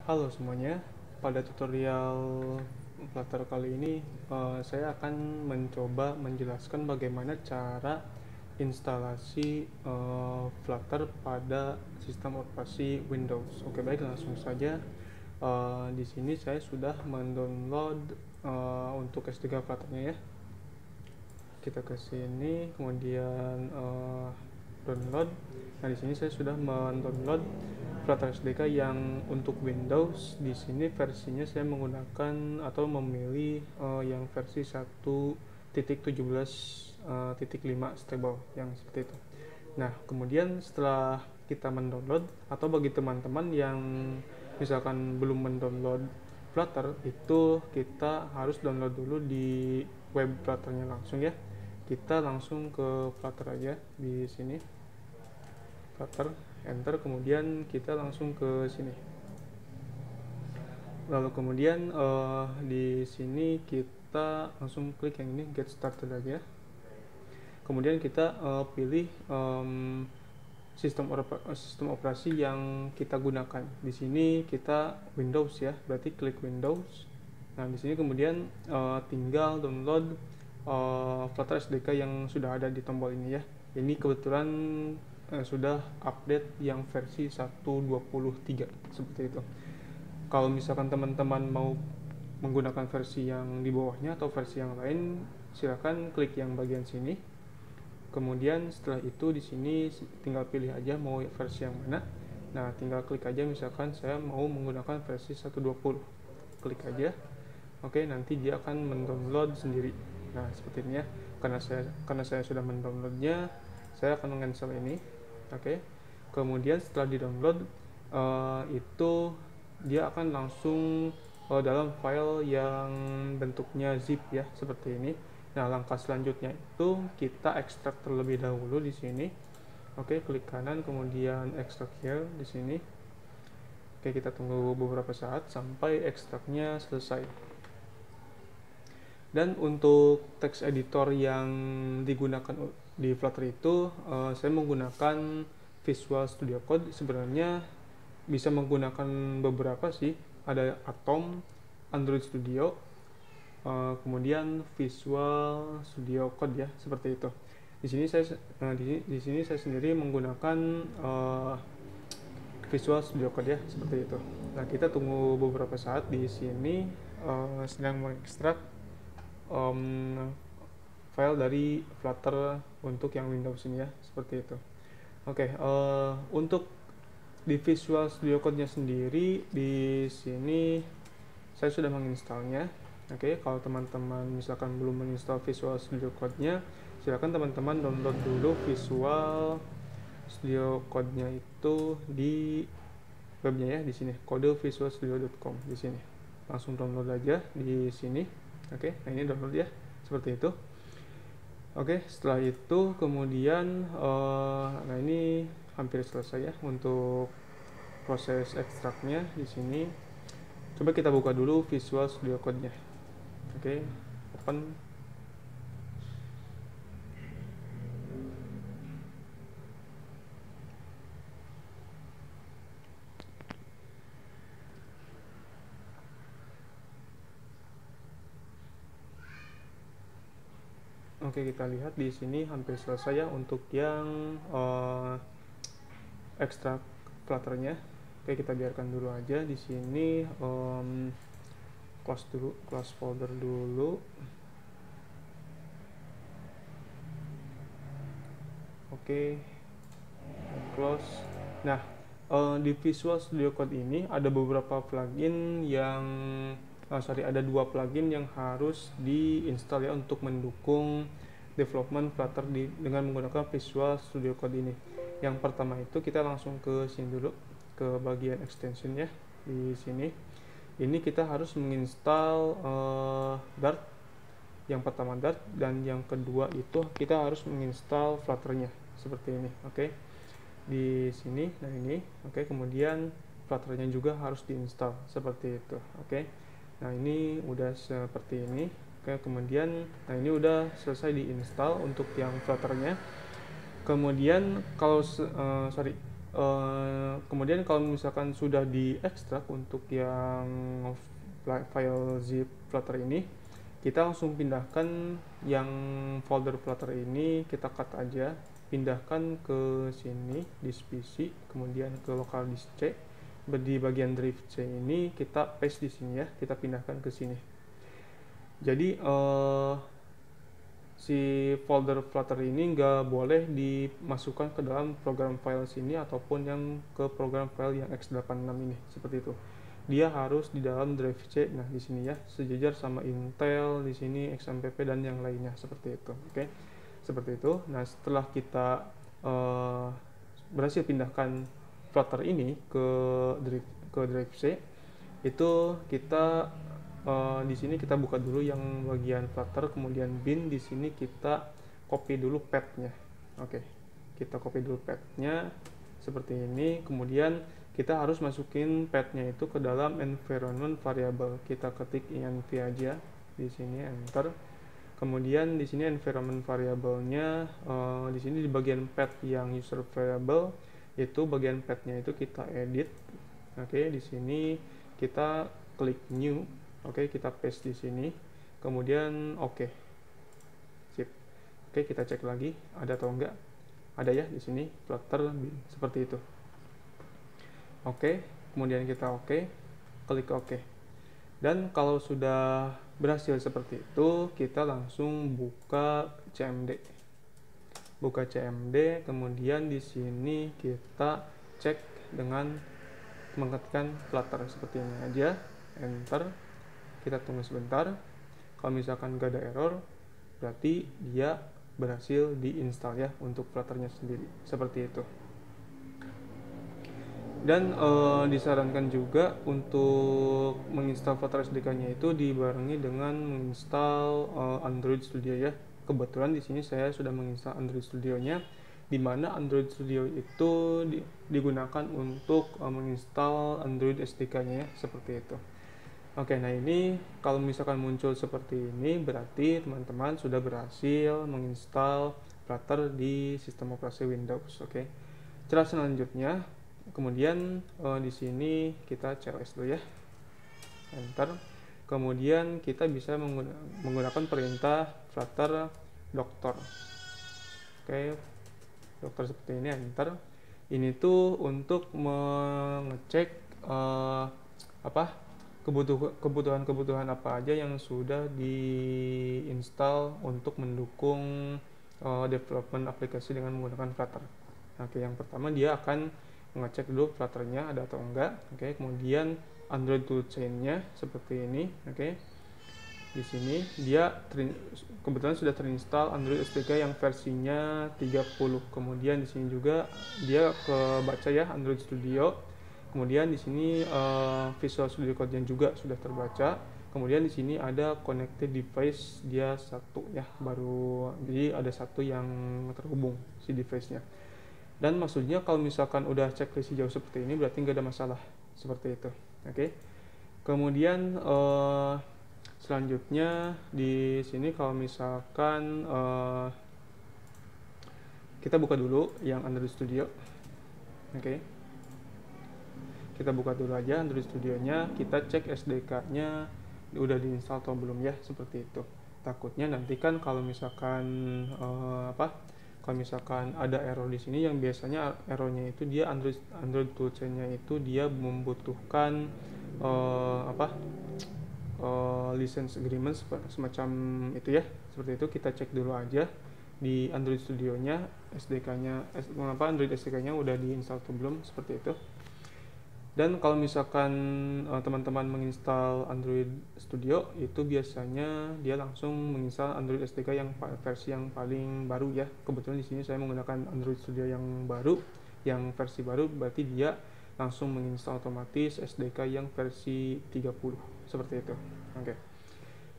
Halo semuanya, pada tutorial Flutter kali ini saya akan mencoba menjelaskan bagaimana cara instalasi Flutter pada sistem operasi Windows. Oke, baik, langsung saja. Di sini saya sudah mendownload untuk S3 Flutternya ya. Kita ke sini, kemudian download. Nah, di sini saya sudah mendownload Flutter SDK yang untuk Windows. Di sini versinya saya menggunakan atau memilih yang versi 1.17.5 stable yang seperti itu. Nah, kemudian setelah kita mendownload, atau bagi teman-teman yang misalkan belum mendownload Flutter, itu kita harus download dulu di web Flutternya langsung ya. Kita langsung ke Flutter aja di sini. Flutter, enter, kemudian kita langsung ke sini. Lalu kemudian di sini kita langsung klik yang ini, get started aja. Kemudian kita pilih sistem operasi yang kita gunakan. Di sini kita Windows ya, berarti klik Windows. Nah, di sini kemudian tinggal download Flutter SDK yang sudah ada di tombol ini ya. Ini kebetulan sudah update yang versi 1.23 seperti itu. Kalau misalkan teman-teman mau menggunakan versi yang di bawahnya atau versi yang lain, silakan klik yang bagian sini. Kemudian setelah itu di sini tinggal pilih aja mau versi yang mana. Nah, tinggal klik aja, misalkan saya mau menggunakan versi 1.20. Klik aja. Oke, nanti dia akan mendownload sendiri. Nah, seperti ini ya. Karena saya sudah mendownloadnya, saya akan mencancel ini. Oke. Kemudian setelah di-download itu dia akan langsung dalam file yang bentuknya zip ya, seperti ini. Nah, langkah selanjutnya itu kita ekstrak terlebih dahulu di sini. Oke, klik kanan kemudian ekstrak here di sini. Oke, kita tunggu beberapa saat sampai ekstraknya selesai. Dan untuk text editor yang digunakan di Flutter itu saya menggunakan Visual Studio Code. Sebenarnya bisa menggunakan beberapa sih, ada Atom, Android Studio, kemudian Visual Studio Code ya, seperti itu. Di sini saya sendiri menggunakan Visual Studio Code ya, seperti itu. Nah, kita tunggu beberapa saat. Di sini sedang mengekstrak file dari Flutter untuk yang Windows ini ya, seperti itu. Oke, untuk di Visual Studio Code-nya sendiri, di sini saya sudah menginstalnya. Oke, kalau teman-teman misalkan belum menginstal Visual Studio Code-nya, silakan teman-teman download dulu Visual Studio Code-nya itu di webnya ya, di sini kodevisualstudio.com. Di sini langsung download aja di sini. Oke, nah ini download ya, seperti itu. Oke, setelah itu kemudian nah ini hampir selesai ya untuk proses ekstraknya di sini. Coba kita buka dulu Visual Studio Code-nya. Oke, open. Oke, kita lihat di sini hampir selesai ya untuk yang ekstrak Flutternya. Oke, kita biarkan dulu aja di sini. Close folder dulu. Oke, close. Nah, di Visual Studio Code ini ada beberapa plugin yang ada 2 plugin yang harus diinstal ya untuk mendukung development Flutter dengan menggunakan Visual Studio Code ini. Yang pertama itu kita langsung ke sini dulu, ke bagian extension ya, di sini. Ini kita harus menginstal Dart. Yang pertama Dart, dan yang kedua itu kita harus menginstal Flutter-nya seperti ini. Oke, di sini. Nah ini, oke, kemudian Flutter-nya juga harus diinstal seperti itu. Oke, nah ini udah seperti ini. Oke, kemudian nah ini udah selesai diinstal untuk yang Flutter-nya. Kemudian kalau Kemudian kalau misalkan sudah diekstrak untuk yang file zip Flutter ini, kita langsung pindahkan yang folder Flutter ini, kita cut aja, pindahkan ke sini disk PC, kemudian ke local disk C. Di bagian drive C ini kita paste di sini ya, kita pindahkan ke sini. Jadi si folder Flutter ini nggak boleh dimasukkan ke dalam program file sini ataupun yang ke program file yang x86 ini, seperti itu. Dia harus di dalam drive C, nah di sini ya, sejajar sama Intel di sini, XMPP dan yang lainnya, seperti itu. Oke, seperti itu. Nah, setelah kita berhasil pindahkan Flutter ini ke drive C, itu kita di sini kita buka dulu yang bagian Flutter, kemudian bin, di sini kita copy dulu path-nya. Oke, kita copy dulu path-nya seperti ini. Kemudian kita harus masukin path-nya itu ke dalam environment variable. Kita ketik env aja di sini, enter. Kemudian di sini environment variable-nya di sini di bagian path yang user variable, itu bagian path-nya itu kita edit. Oke, di sini kita klik new. Oke, kita paste di sini, kemudian oke, sip. Oke, kita cek lagi ada atau enggak. Ada ya di sini Flutter bin, seperti itu. Oke, kemudian kita klik oke. Dan kalau sudah berhasil seperti itu, kita langsung buka CMD. Buka CMD, kemudian di sini kita cek dengan mengetikkan Flutter seperti ini aja, enter. Kita tunggu sebentar. Kalau misalkan gak ada error, berarti dia berhasil diinstal ya untuk Flutternya sendiri, seperti itu. Dan disarankan juga untuk menginstal Flutter SDK-nya itu dibarengi dengan menginstal Android Studio ya. Kebetulan di sini saya sudah menginstal Android Studio-nya, di mana Android Studio itu digunakan untuk menginstal Android SDK-nya ya, seperti itu. Oke, nah ini kalau misalkan muncul seperti ini, berarti teman-teman sudah berhasil menginstal Flutter di sistem operasi Windows. Oke, cara selanjutnya, kemudian di sini kita CLS dulu ya, enter. Kemudian kita bisa menggunakan perintah Flutter Doctor. Oke, Doctor seperti ini, enter. Ini tuh untuk mengecek kebutuhan apa aja yang sudah diinstal untuk mendukung development aplikasi dengan menggunakan Flutter. Oke, yang pertama dia akan mengecek dulu Flutter-nya ada atau enggak. Oke, kemudian Android toolchain-nya seperti ini. Oke, di sini dia kebetulan sudah terinstall Android SDK yang versinya 30. Kemudian di sini juga dia kebaca ya Android Studio. Kemudian di sini Visual Studio Code-nya juga sudah terbaca. Kemudian di sini ada connected device, dia satu ya, baru, jadi ada satu yang terhubung si device-nya. Dan maksudnya kalau misalkan udah checklist hijau seperti ini, berarti nggak ada masalah, seperti itu. Oke. Kemudian selanjutnya di sini kalau misalkan kita buka dulu yang Android Studio. Oke. Kita buka dulu aja Android Studio-nya, kita cek SDK-nya udah diinstal atau belum ya, seperti itu. Takutnya nanti kan kalau misalkan kalau misalkan ada error di sini, yang biasanya errornya itu dia Android toolchain-nya itu dia membutuhkan license agreement semacam itu ya, seperti itu. Kita cek dulu aja di Android Studio-nya SDK-nya Android SDK-nya udah diinstal atau belum, seperti itu. Dan kalau misalkan teman-teman menginstal Android Studio, itu biasanya dia langsung menginstal Android SDK yang versi yang paling baru ya. Kebetulan di sini saya menggunakan Android Studio yang baru, yang versi baru, berarti dia langsung menginstal otomatis SDK yang versi 30, seperti itu. Oke.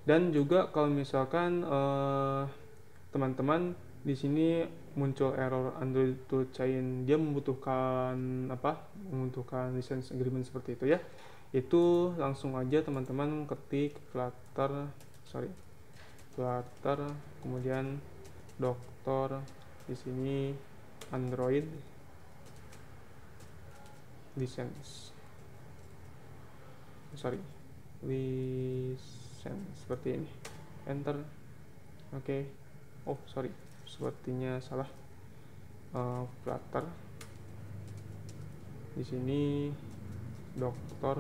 Dan juga kalau misalkan teman-teman di sini muncul error Android toolchain, dia membutuhkan license agreement seperti itu ya, itu langsung aja teman-teman ketik Flutter kemudian Doctor di sini Android license seperti ini, enter. Oke. Oh sorry, sepertinya salah. Flutter di sini, dokter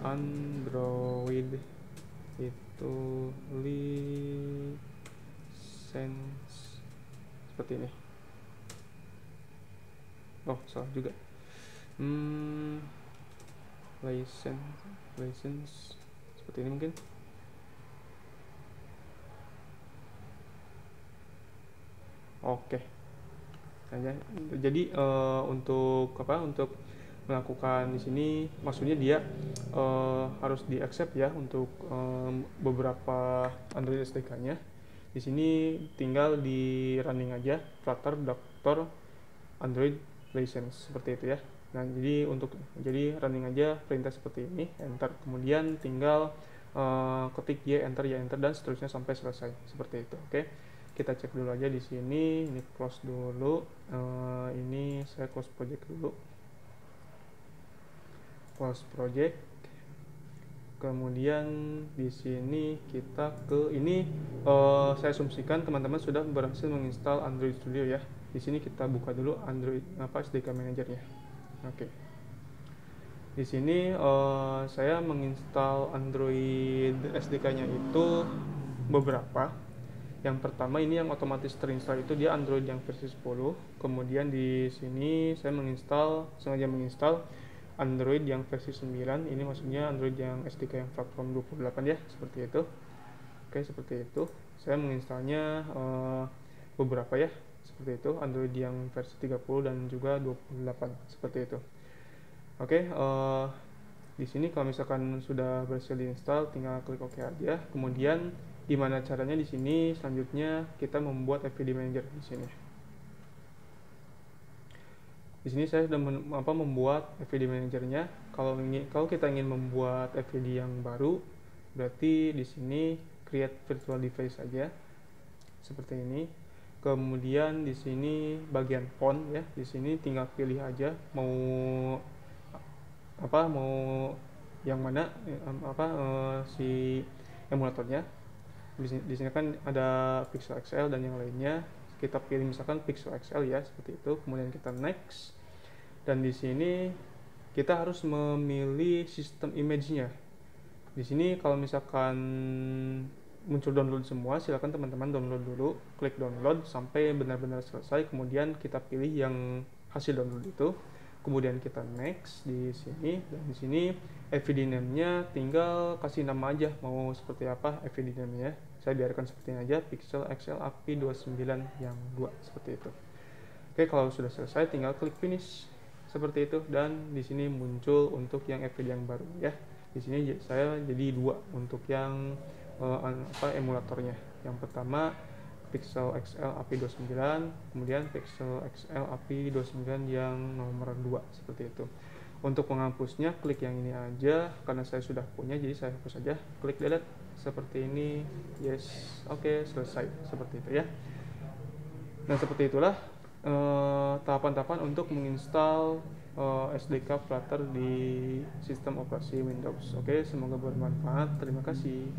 Android itu license seperti ini. Oh salah juga. License seperti ini mungkin. Oke. Nah, jadi untuk melakukan di sini, maksudnya dia harus di accept ya untuk beberapa Android SDK-nya. Di sini tinggal di running aja Flutter dokter Android license seperti itu ya. Nah, jadi running aja perintah seperti ini, enter. Kemudian tinggal ketik y enter dan seterusnya sampai selesai seperti itu. Oke. Kita cek dulu aja di sini. Ini close dulu. Ini saya close project dulu. Close project. Kemudian di sini kita ke ini. Saya asumsikan teman-teman sudah berhasil menginstal Android Studio ya. Di sini kita buka dulu Android SDK Manager-nya. Oke. Di sini saya menginstal Android SDK-nya itu beberapa. Yang pertama ini yang otomatis terinstall itu dia Android yang versi 10. Kemudian di sini saya sengaja menginstal Android yang versi 9. Ini maksudnya Android yang SDK yang platform 28 ya, seperti itu. Oke, seperti itu. Saya menginstalnya beberapa ya, seperti itu. Android yang versi 30 dan juga 28 seperti itu. Oke, di sini kalau misalkan sudah berhasil diinstal, tinggal klik OK aja. Kemudian gimana caranya di sini? Selanjutnya kita membuat FVD Manager di sini. Di sini saya sudah membuat FVD Manager-nya. Kalau kita ingin membuat FVD yang baru, berarti di sini create virtual device saja seperti ini. Kemudian di sini bagian font ya, di sini tinggal pilih aja mau yang mana si emulatornya. Di sini kan ada Pixel XL dan yang lainnya. Kita pilih misalkan Pixel XL ya, seperti itu. Kemudian kita next. Dan di sini kita harus memilih sistem image-nya. Di sini kalau misalkan muncul download semua, silakan teman-teman download dulu, klik download sampai benar-benar selesai. Kemudian kita pilih yang hasil download itu. Kemudian kita next di sini, dan di sini FVD name-nya tinggal kasih nama aja, mau seperti apa FVD name-nya. Saya biarkan seperti ini aja, Pixel XL API 29 yang 2 seperti itu. Oke, kalau sudah selesai tinggal klik finish seperti itu, dan di sini muncul untuk yang FVD yang baru ya. Di sini saya jadi 2 untuk yang emulatornya. Yang pertama Pixel XL API 29, kemudian Pixel XL API 29 yang nomor 2 seperti itu. Untuk menghapusnya klik yang ini aja, karena saya sudah punya jadi saya hapus aja, klik delete seperti ini, yes, oke, selesai seperti itu ya. Dan seperti itulah tahapan-tahapan untuk menginstal SDK Flutter di sistem operasi Windows. Oke, semoga bermanfaat. Terima kasih.